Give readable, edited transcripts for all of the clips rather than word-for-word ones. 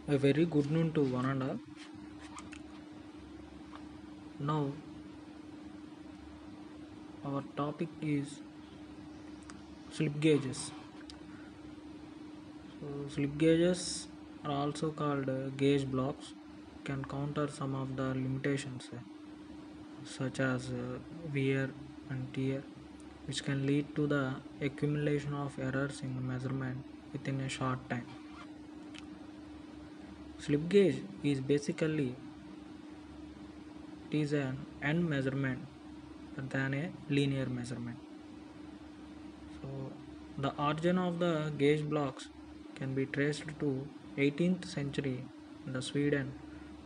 A very good noon to one and all. Now, our topic is slip gauges. So, slip gauges are also called gauge blocks, can counter some of the limitations such as wear and tear, which can lead to the accumulation of errors in measurement within a short time. Slip gauge is basically it is an end measurement than a linear measurement. So the origin of the gauge blocks can be traced to 18th century in Sweden,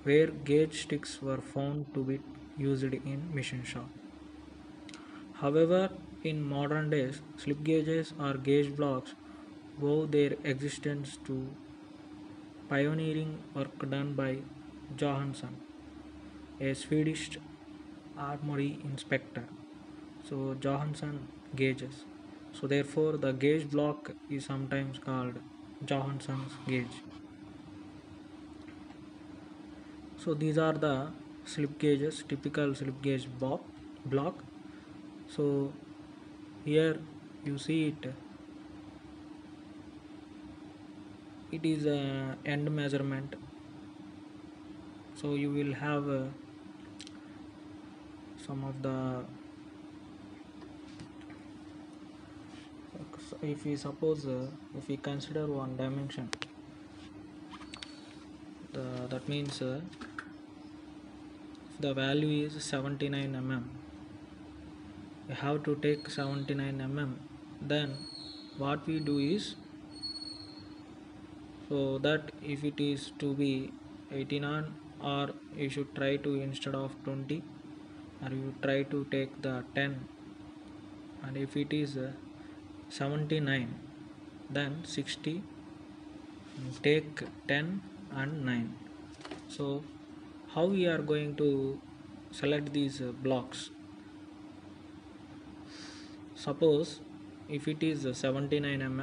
where gauge sticks were found to be used in machine shop. However, in modern days, slip gauges or gauge blocks owe their existence to pioneering work done by Johansson, a Swedish armory inspector. So Johansson gauges. So therefore the gauge block is sometimes called Johansson's gauge. So these are the slip gauges, typical slip gauge block. So here you see it is a end measurement. So you will have some of the, if we suppose if we consider one dimension, that means if the value is 79 mm, we have to take 79 mm. Then what we do is, so that if it is to be 18 on, or you should try to, instead of 20, or you try to take the 10, and if it is 79, then 60, take 10 and 9. So how we are going to select these blocks? Suppose if it is 79 mm,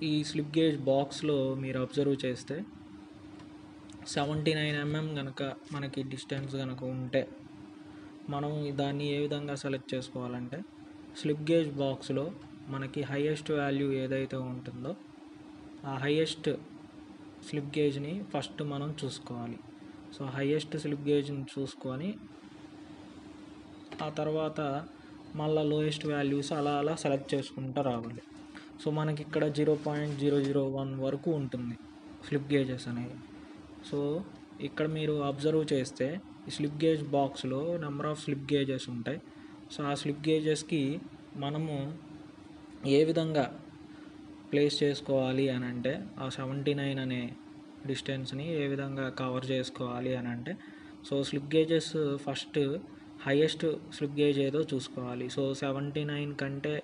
ఈ slip gauge బాక్స్లో మీరు observe చేస్తే 79 mm కనుక మనకి distance కనుక ఉంటే, మనం దాన్ని ఏ విధంగా సెలెక్ట్ చేసుకోవాలంటే, స్లిప్ గేజ్ బాక్స్లో మనకి హైయెస్ట్ వాల్యూ ఏదైతే ఉంటుందో ఆ హైయెస్ట్ స్లిప్ గేజ్ని ఫస్ట్ మనం చూసుకోవాలి. సో హైయెస్ట్ స్లిప్ గేజ్ని చూసుకొని ఆ తర్వాత మళ్ళీ లోయెస్ట్ వాల్యూస్ అలా అలా సెలెక్ట్ చేసుకుంటూ రావాలి. సో మనకి ఇక్కడ 0.001 వరకు ఉంటుంది స్లిప్ గేజెస్ అనేవి. సో ఇక్కడ మీరు అబ్జర్వ్ చేస్తే ఈ స్లిప్ గేజ్ బాక్స్లో నెంబర్ ఆఫ్ స్లిప్ గేజెస్ ఉంటాయి. సో ఆ స్లిప్ గేజెస్కి మనము ఏ విధంగా ప్లేస్ చేసుకోవాలి అని అంటే, ఆ 79 అనే డిస్టెన్స్ని ఏ విధంగా కవర్ చేసుకోవాలి అని అంటే, so slip gauges first highest slip gauge ఏదో చూసుకోవాలి. సో 79 కంటే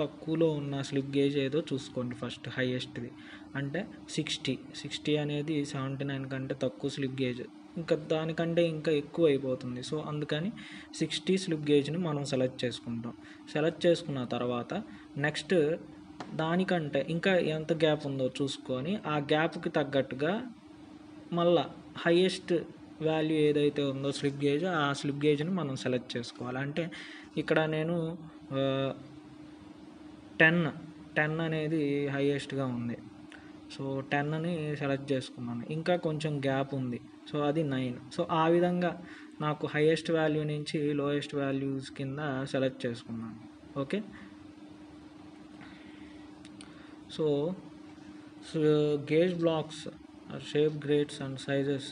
తక్కువలో ఉన్న స్లిప్ గేజ్ ఏదో చూసుకోండి ఫస్ట్. హైయెస్ట్ది అంటే 60 అనేది 79 కంటే తక్కువ స్లిప్ గేజ్, ఇంకా దానికంటే ఇంకా ఎక్కువ అయిపోతుంది. సో అందుకని 60 స్లిప్ గేజ్ని మనం సెలెక్ట్ చేసుకుంటాం. సెలెక్ట్ చేసుకున్న తర్వాత నెక్స్ట్ దానికంటే ఇంకా ఎంత గ్యాప్ ఉందో చూసుకొని ఆ గ్యాప్కి తగ్గట్టుగా మళ్ళా హైయెస్ట్ వాల్యూ ఏదైతే ఉందో స్లిప్ గేజ్, ఆ స్లిప్ గేజ్ని మనం సెలెక్ట్ చేసుకోవాలి. అంటే ఇక్కడ నేను 10 అనేది హైయెస్ట్గా ఉంది. సో 10ని సెలెక్ట్ చేసుకున్నాను. ఇంకా కొంచెం గ్యాప్ ఉంది, సో అది 9. సో ఆ విధంగా నాకు హైయెస్ట్ వాల్యూ నుంచి లోయెస్ట్ వాల్యూస్ కింద సెలెక్ట్ చేసుకున్నాను. Okay. So gauge blocks are shape grades and sizes.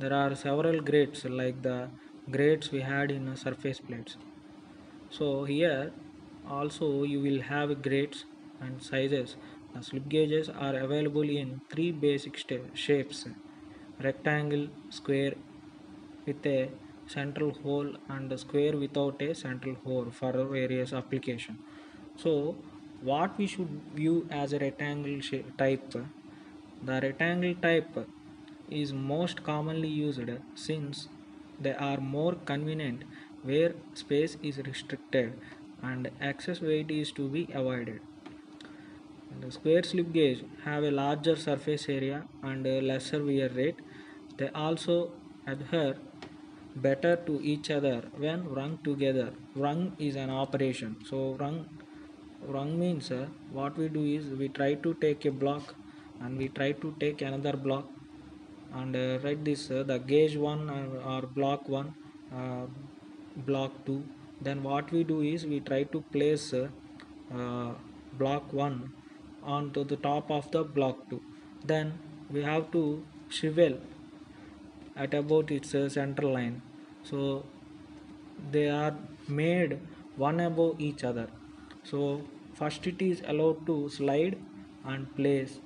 There are several grades like the grades we had in surface plates. So here also you will have grades and sizes. The slip gauges are available in 3 basic shapes: rectangle, square with a central hole, and square without a central hole for various application. So what we should view as a rectangle type? The rectangle type is most commonly used since they are more convenient where space is restricted and excess weight is to be avoided. And square slip gauge have a larger surface area and a lesser wear rate. They also adhere better to each other when rung together. Rung is an operation. So rung means what we do is we try to take a block and we try to take another block and write this the gauge 1 or block 1, block 2. Then what we do is we try to place uh, block 1 onto the top of the block 2. Then we have to shrivel at about its center line, so they are made one above each other. So first it is allowed to slide and place,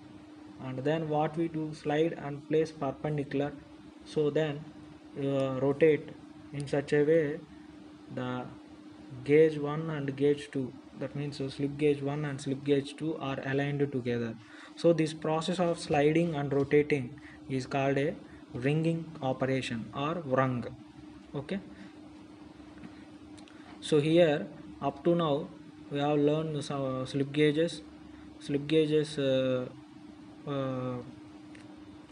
and then what we do, slide and place perpendicular. So then rotate in such a way the gauge 1 and gauge 2, that means slip gauge 1 and slip gauge 2 are aligned together. So this process of sliding and rotating is called a ringing operation or wrung. Okay, so here up to now we have learned some slip gauges uh,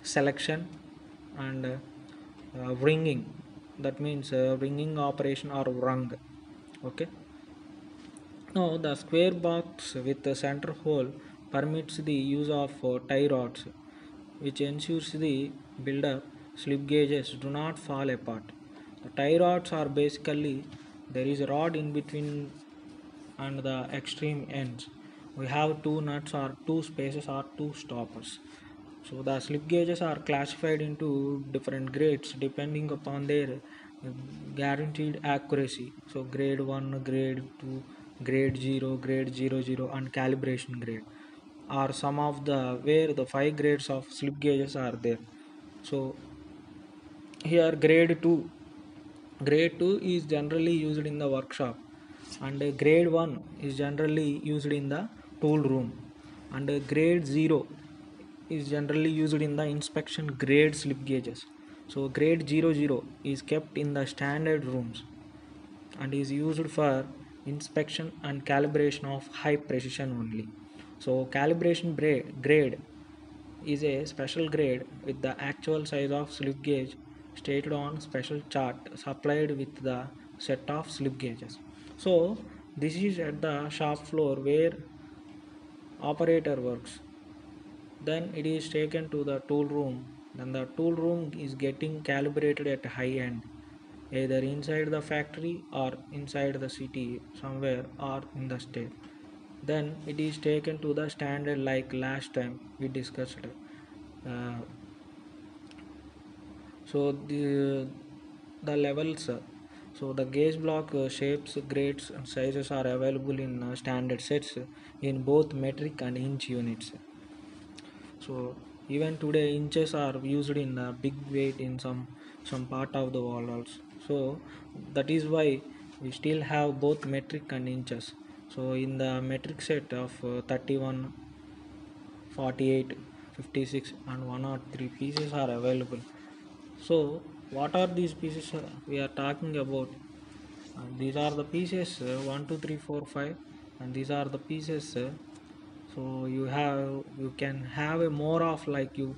selection and ringing, that means ringing operation or wrung. Okay, now the square box with the center hole permits the use of tie rods, which ensures the build-up slip gauges do not fall apart. The tie rods are basically there is a rod in between and the extreme ends. We have two nuts or two spaces or two stoppers. So the slip gauges are classified into different grades depending upon their guaranteed accuracy. So grade 1, grade 2, grade 0, grade 00 and calibration grade are some of the where the 5 grades of slip gauges are there. So here grade 2 is generally used in the workshop, and grade 1 is generally used in the tool room, and grade 0 is generally used in the inspection grade slip gauges. So grade 00 is kept in the standard rooms and is used for inspection and calibration of high precision only. So calibration grade is a special grade with the actual size of slip gauge stated on special chart supplied with the set of slip gauges. So this is at the shop floor where operator works. Then it is taken to the tool room. Then the tool room is getting calibrated at high end, either inside the factory or inside the city somewhere or in the state. Then it is taken to the standard like last time we discussed. Uh, so the levels. So the gauge block shapes, grades and sizes are available in standard sets in both metric and inch units. So even today inches are used in a big weight in some part of the world also. So that is why we still have both metric and inches. So in the metric set of 31, 48, 56 and 103 pieces are available. So what are these pieces we are talking about? These are the pieces 1 2 3 4 5, and these are the pieces so you can have a more of like you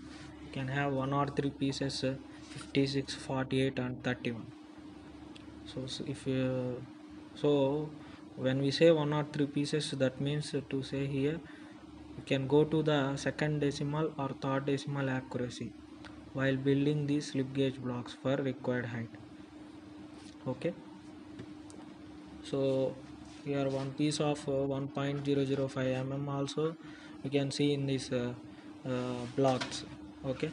can have 1 or 3 pieces 56, 48 and 31. So if so when we say 1 or 3 pieces, that means to say here you can go to the second decimal or third decimal accuracy while building these slip gauge blocks for required height. Okay, so here one piece of 1.005 mm also you can see in these blocks. Okay,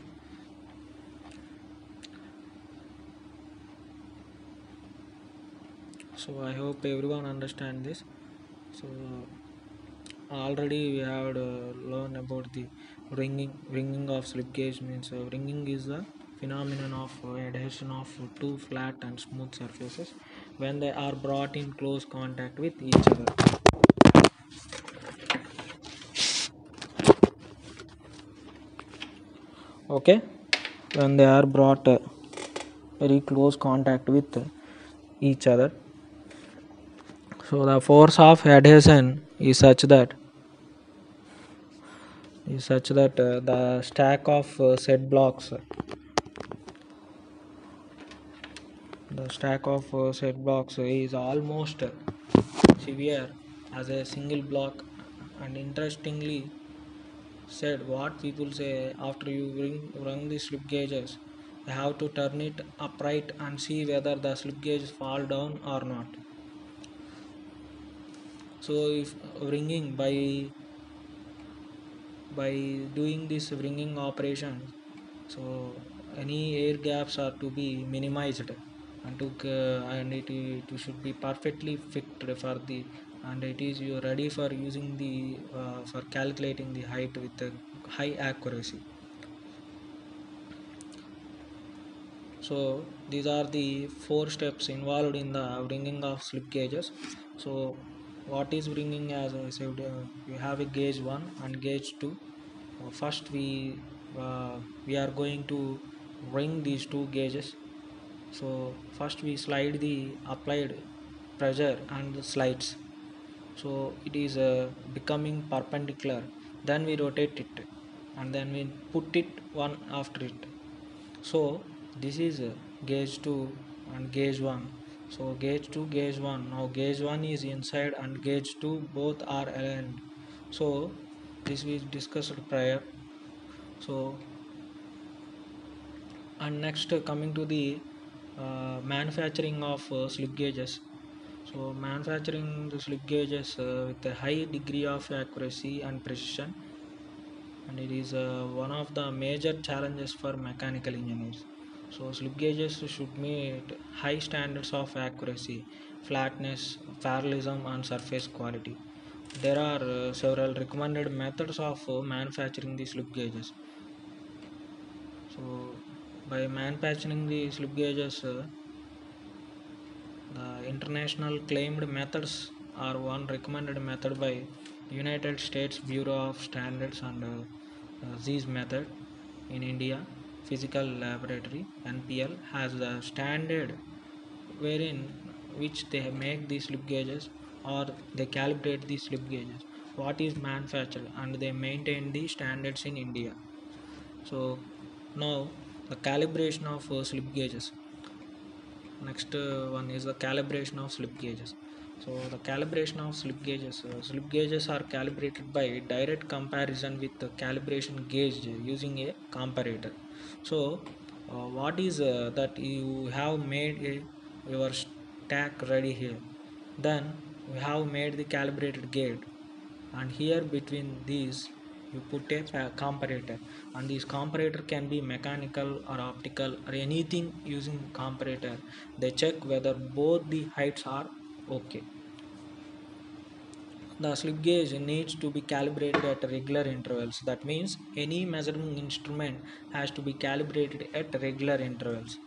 so I hope everyone understand this. So already we have learned about the ringing of slip gauge. Means ringing is the phenomenon of adhesion of two flat and smooth surfaces when they are brought in close contact with each other. Okay, when they are brought very close contact with each other. So the force of adhesion is such that is such that the stack of set blocks, is almost severe as a single block. And interestingly said, what people say after you run the slip gauges, you have to turn it upright and see whether the slip gauges fall down or not. So if ringing by doing this ringing operation, so any air gaps are to be minimized, and it should be perfectly fit for the, and it is you ready for using the for calculating the height with a high accuracy. So these are the 4 steps involved in the ringing of slip gauges. So what is ringing? As I said, you have a gauge 1 and gauge 2. First we are going to ring these 2 gauges. So first we slide the applied pressure and the slides, so it is becoming perpendicular. Then we rotate it and then we put it one after it. So this is gauge 2 and gauge 1. So gauge 2, gauge 1. Now gauge 1 is inside and gauge 2 both are aligned. So this we discussed prior. So and next coming to the manufacturing of slip gauges. So manufacturing the slip gauges with a high degree of accuracy and precision, and it is one of the major challenges for mechanical engineers. So slip gauges should meet high standards of accuracy, flatness, parallelism and surface quality. There are several recommended methods of manufacturing the slip gauges. So by manufacturing the slip gauges, the international claimed methods are one recommended method by United States Bureau of Standards and Zeiss method in India. Physical Laboratory (NPL) has the standard wherein which they make the slip gauges or they calibrate the slip gauges. What is manufactured and they maintain the standards in India. So now the calibration of slip gauges. Next one is the calibration of slip gauges. So the calibration of slip gauges are calibrated by direct comparison with the calibration gauge using a comparator. So what is that you have made your stack ready here, then we have made the calibrated gauge, and here between these you put a comparator, and this comparator can be mechanical or optical or anything. Using comparator they check whether both the heights are okay. The slip gauge needs to be calibrated at regular intervals. That means any measuring instrument has to be calibrated at regular intervals,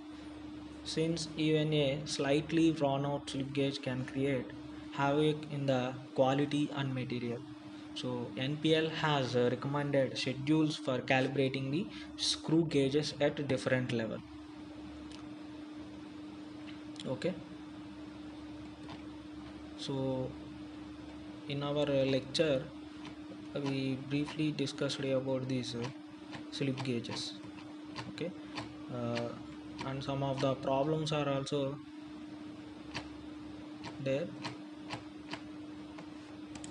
since even a slightly drawn out slip gauge can create havoc in the quality and material. So NPL has recommended schedules for calibrating the screw gauges at different level. Okay, so in our lecture we briefly discussed about these slip gauges. Okay, uh, and some of the problems are also there.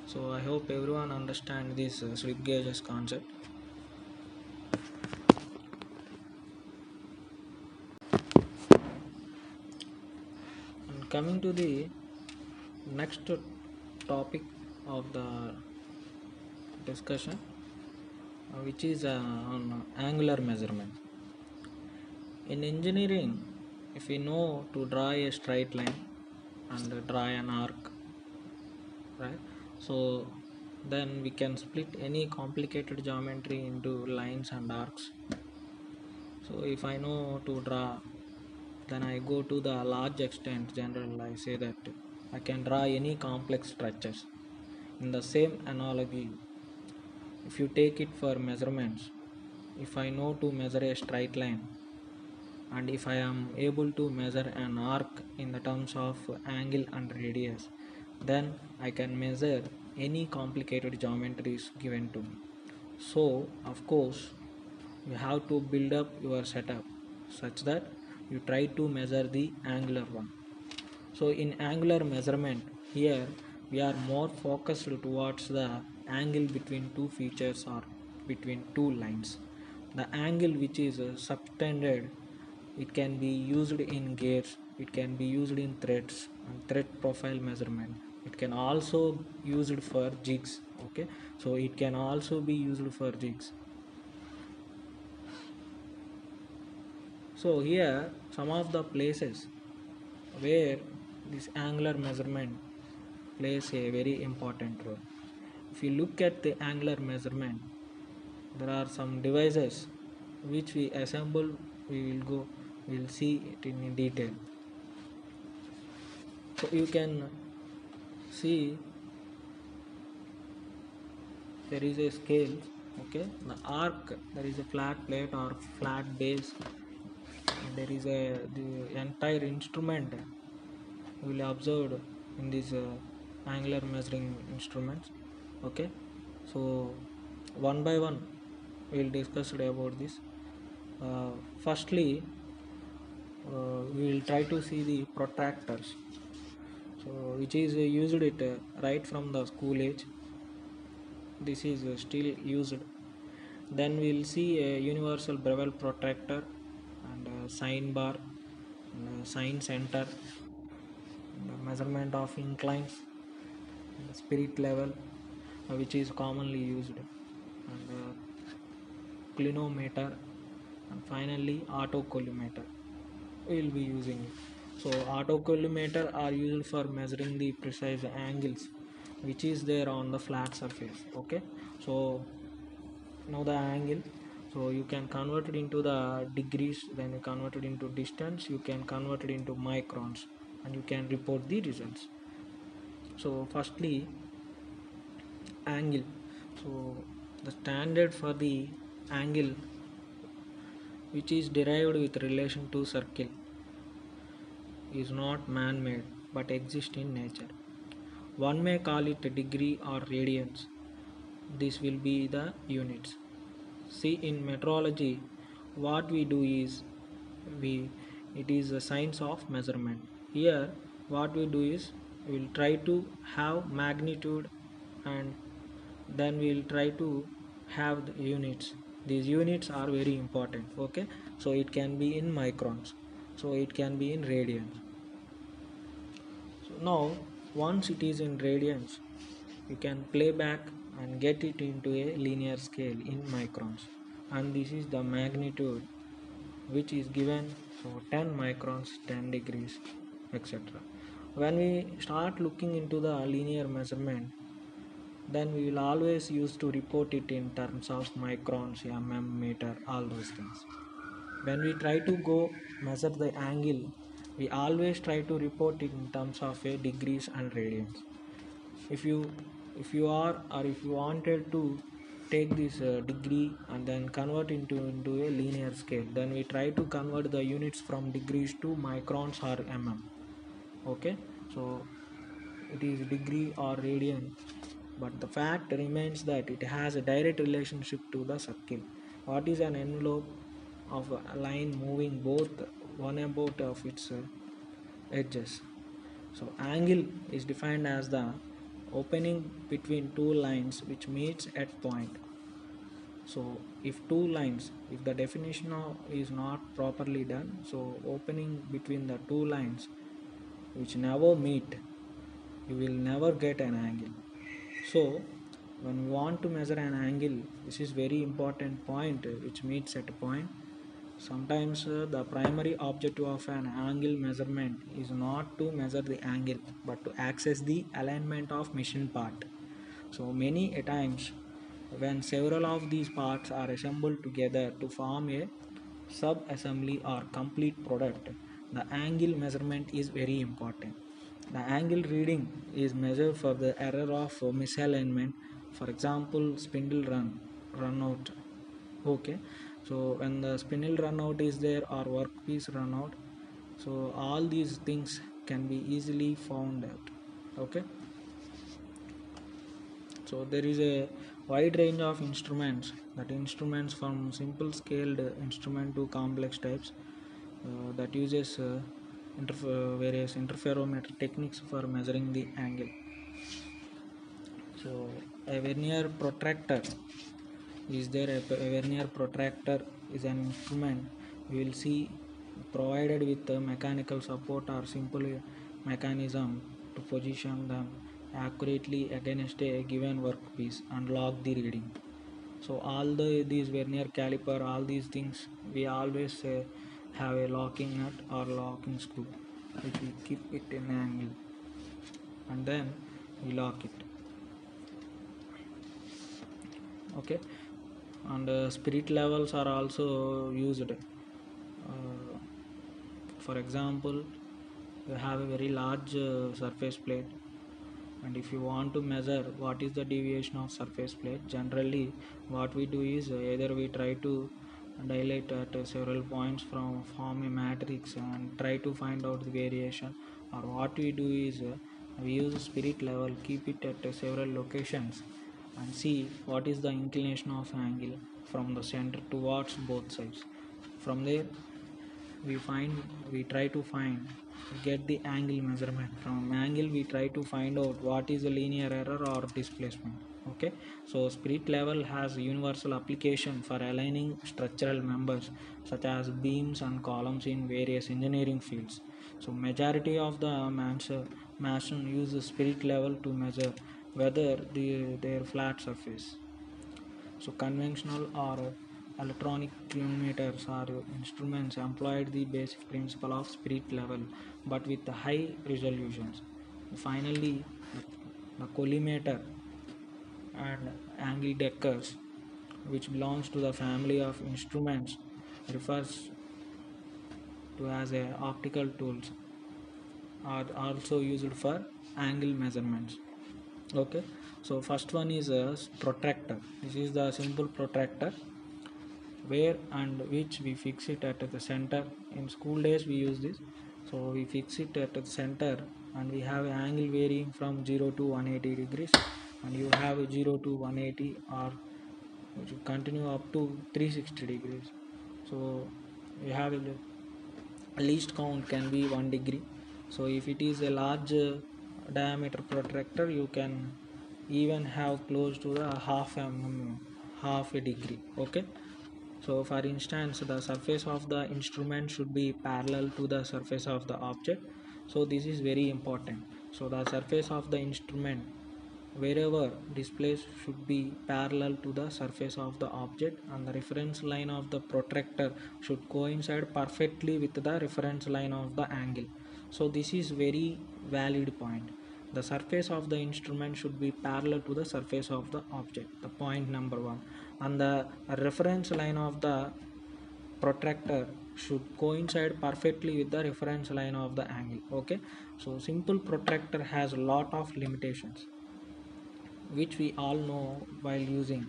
So I hope everyone understand this slip gauges concept. And coming to the next topic of the discussion, which is on angular measurement. In engineering, if we know to draw a straight line and draw an arc, right? So then we can split any complicated geometry into lines and arcs. So if I know to draw, then I go to the large extent general. I say that I can draw any complex structures. In the same analogy, if you take it for measurements, if I know to measure a straight line, and if I am able to measure an arc in the terms of angle and radius, then I can measure any complicated geometries given to me. So of course you have to build up your setup such that you try to measure the angular one. So in angular measurement, here we are more focused towards the angle between two features or between two lines. The angle which is subtended, it can be used in gears, it can be used in threads and thread profile measurement. It can also used for jigs. Okay, so it can also be used for jigs. So here some of the places where this angular measurement plays a very important role. If you look at the angular measurement, there are some devices which we assemble, we will see it in detail. So you can see there is a scale, okay, the arc, there is a flat plate or flat base, and there is the entire instrument we will observe in these angular measuring instruments. Okay, so one by one we will discuss about this. Firstly, we will try to see the protractors, so which is used it right from the school age. This is still used. Then we will see a universal bevel protractor and a sine bar and a sine center, the measurement of inclines, the spirit level, which is commonly used, and clinometer, and finally autocollimator we will be using it. So autocollimator are used for measuring the precise angles which is there on the flat surface. Okay, so now the angle, so you can convert it into the degrees, then you convert it into distance, you can convert it into microns, and you can report the results. So firstly, angle. So the standard for the angle which is derived with relation to circle is not man-made but exists in nature. One may call it a degree or radians. This will be the units. See, in metrology, what we do is we it is a science of measurement. Here, what we do is we will try to have magnitude, and then we will try to have the units. These units are very important. Okay, so it can be in microns, so it can be in radians. So now once it is in radians, you can play back and get it into a linear scale in microns, and this is the magnitude which is given. So 10 microns, 10 degrees, etc. When we start looking into the linear measurement, then we will always use to report it in terms of microns, mm, meter, all those things. When we try to go measure the angle, we always try to report it in terms of a degrees and radians. If you wanted to take this degree and then convert into a linear scale, then we try to convert the units from degrees to microns or mm. Okay, so it is degree or radian, but the fact remains that it has a direct relationship to the circle. What is an envelope of a line moving both one about of its edges? So angle is defined as the opening between two lines which meets at point. So if two lines, if the definition is not properly done, so opening between the two lines which never meet, you will never get an angle. So when we want to measure an angle, this is very important point which meets at a point. Sometimes the primary objective of an angle measurement is not to measure the angle but to access the alignment of machine part. So many a times when several of these parts are assembled together to form a sub-assembly or complete product, the angle measurement is very important. The angle reading is measured for the error of misalignment, for example spindle run out. Okay, so when the spindle run out is there or workpiece run out, so all these things can be easily found out. Okay, So there is a wide range of instruments, that instruments from simple scaled instrument to complex types, that uses various interferometer techniques for measuring the angle. So a vernier protractor is there. A vernier protractor is an instrument we will see provided with a mechanical support or simple mechanism to position them accurately against a given workpiece and log the reading. So all these vernier caliper, all these things, we always have a locking nut or locking screw which we keep it in angle and then we lock it. Okay, and spirit levels are also used. For example, you have a very large surface plate, and if you want to measure what is the deviation of surface plate, generally what we do is either we try to dilate at several points from form a matrix and try to find out the variation, or what we do is we use a spirit level, keep it at several locations and see what is the inclination of angle from the center towards both sides. From there we try to get the angle measurement. From angle we try to find out what is the linear error or displacement. Okay, so spirit level has universal application for aligning structural members such as beams and columns in various engineering fields. So majority of the mason use the spirit level to measure whether their flat surface. So conventional or electronic clinometers are instruments employed the basic principle of spirit level but with high resolutions. Finally, the collimator and angle deckers, which belongs to the family of instruments, refers to as a optical tools, are also used for angle measurements. Okay, so first one is a protractor. This is the simple protractor where and which we fix it at the center. In school days we use this, so we fix it at the center and we have an angle varying from 0 to 180 degrees, and you have a 0 to 180 or which will continue up to 360 degrees. So you have a least count can be 1 degree. So if it is a large diameter protractor, you can even have close to the half a degree. Okay, so for instance, the surface of the instrument should be parallel to the surface of the object. So this is very important. So the surface of the instrument wherever displaced should be parallel to the surface of the object, and the reference line of the protractor should coincide perfectly with the reference line of the angle. So this is very valid point. The surface of the instrument should be parallel to the surface of the object, the point number one, and the reference line of the protractor should coincide perfectly with the reference line of the angle. Okay, so simple protractor has a lot of limitations which we all know while using.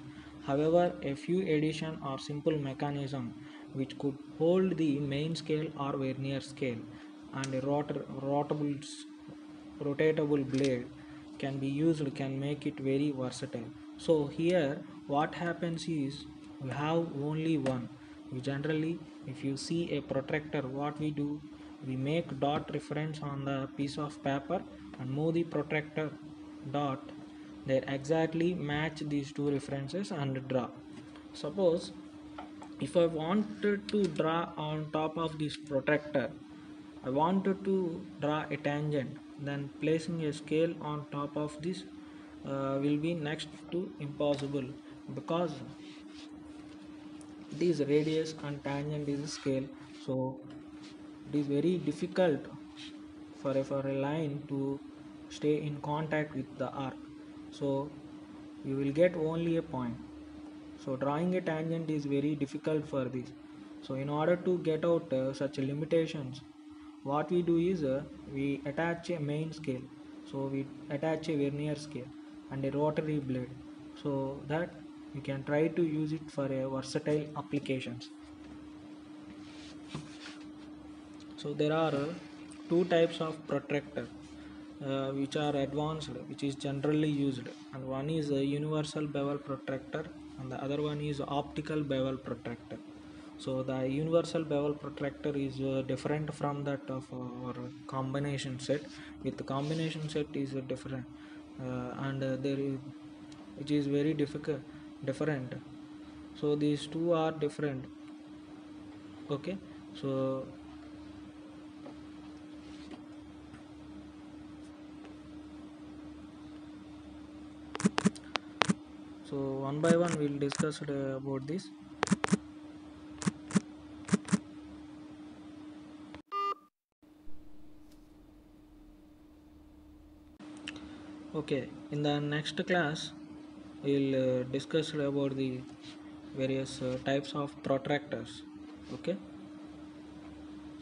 However, a few addition or simple mechanism which could hold the main scale or vernier scale and a rotatable blade can be used, can make it very versatile. So here what happens is we have only one. We generally, if you see a protractor, what we do, we make dot reference on the piece of paper and move the protractor dot they exactly match these two references and draw. Suppose if I wanted to draw on top of this protractor, I wanted to draw a tangent, then placing a scale on top of this will be next to impossible, because this radius and tangent is a scale. So it is very difficult for a line to stay in contact with the arc. So you will get only a point. So drawing a tangent is very difficult for this. So in order to get out such limitations, what we do is we attach a main scale. So we attach a vernier scale and a rotary blade, so that we can try to use it for a versatile applications. So there are two types of protractor. which are advanced, which is generally used, and one is a universal bevel protractor and the other one is optical bevel protractor. So the universal bevel protractor is different from that of our combination set. With the combination set is different, and there is, which is very different. So these two are different. Okay, so one by one we'll discuss about this. Okay, in the next class we'll discuss about the various types of protractors. Okay,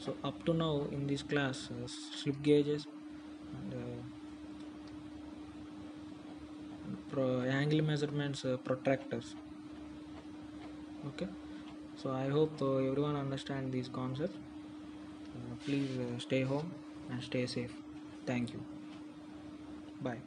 so up to now in this class, slip gauges and angle measurements, protractors. Okay, so I hope everyone understand these concepts. Please stay home and stay safe. Thank you. Bye.